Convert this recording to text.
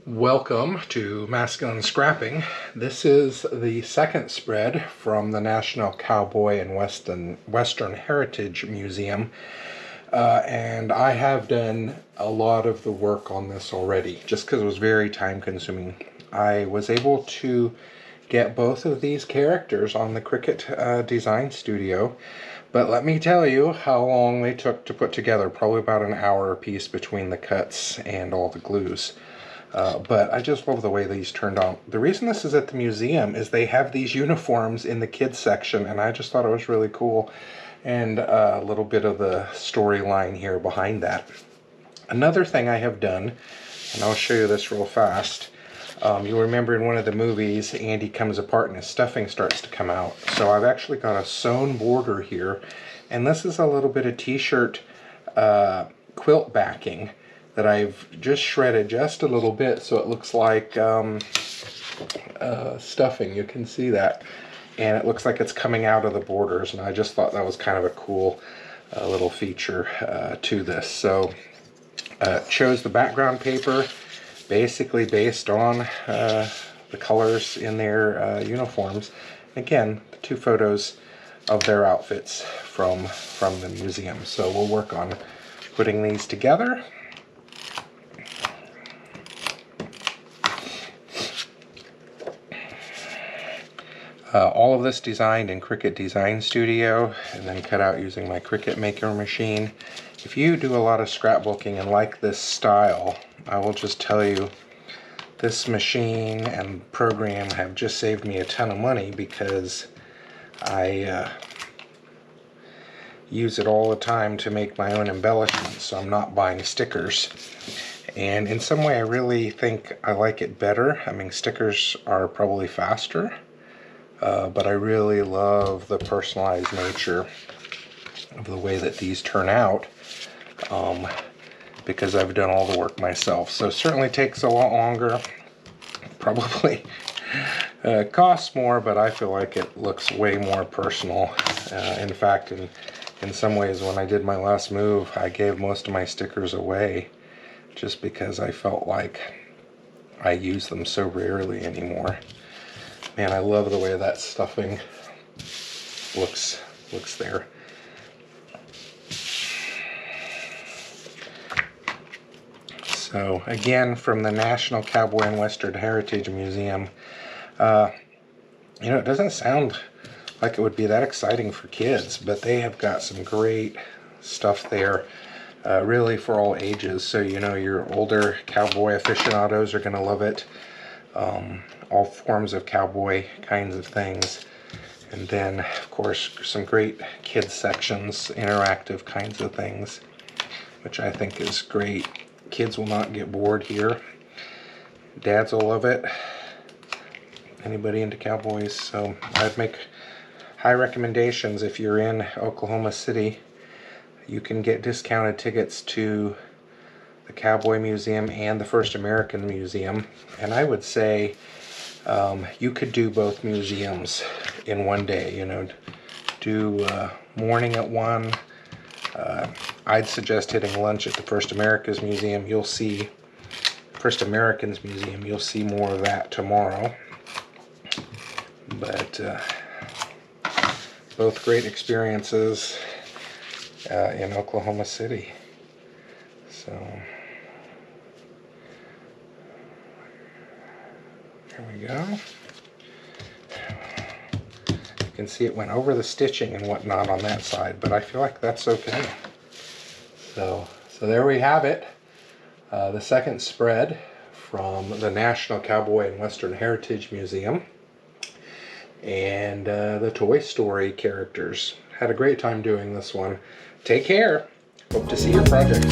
Welcome to Masculine Scrapping. This is the second spread from the National Cowboy and Western Heritage Museum, and I have done a lot of the work on this already just because it was very time consuming. I was able to get both of these characters on the Cricut Design Studio, but let me tell you how long they took to put together. Probably about an hour a piece between the cuts and all the glues. But I just love the way these turned out. The reason this is at the museum is they have these uniforms in the kids section, and I just thought it was really cool, and a little bit of the storyline here behind that. Another thing I have done, and I'll show you this real fast. You'll remember in one of the movies, Andy comes apart and his stuffing starts to come out. So I've actually got a sewn border here, and this is a little bit of t-shirt quilt backing that I've just shredded just a little bit so it looks like stuffing. You can see that, and it looks like it's coming out of the borders, and I just thought that was kind of a cool little feature to this. So chose the background paper basically based on the colors in their uniforms. Again, the two photos of their outfits from the museum. So we'll work on putting these together. All of this designed in Cricut Design Studio and then cut out using my Cricut Maker machine. If you do a lot of scrapbooking and like this style, I will just tell you this machine and program have just saved me a ton of money because I use it all the time to make my own embellishments, so I'm not buying stickers. And in some way I really think I like it better. I mean, stickers are probably faster. But I really love the personalized nature of the way that these turn out because I've done all the work myself. So it certainly takes a lot longer, probably costs more, but I feel like it looks way more personal. In fact, in some ways, when I did my last move, I gave most of my stickers away just because I felt like I use them so rarely anymore. Man, I love the way that stuffing looks there. So again, from the National Cowboy and Western Heritage Museum, you know, it doesn't sound like it would be that exciting for kids, but they have got some great stuff there, really for all ages. So, you know, your older cowboy aficionados are going to love it. All forms of cowboy kinds of things, and then of course some great kids sections, interactive kinds of things, which I think is great. Kids will not get bored here. Dads will love it. Anybody into cowboys? So I'd make high recommendations. If you're in Oklahoma City, you can get discounted tickets to the Cowboy Museum and the First American Museum, and I would say you could do both museums in one day. You know, do morning at one. I'd suggest hitting lunch at the First Americans Museum. You'll see You'll see more of that tomorrow. But both great experiences in Oklahoma City. So there we go. You can see it went over the stitching and whatnot on that side, but I feel like that's okay. So there we have it. The second spread from the National Cowboy and Western Heritage Museum, and the Toy Story characters. Had a great time doing this one. Take care. Hope to see your projects.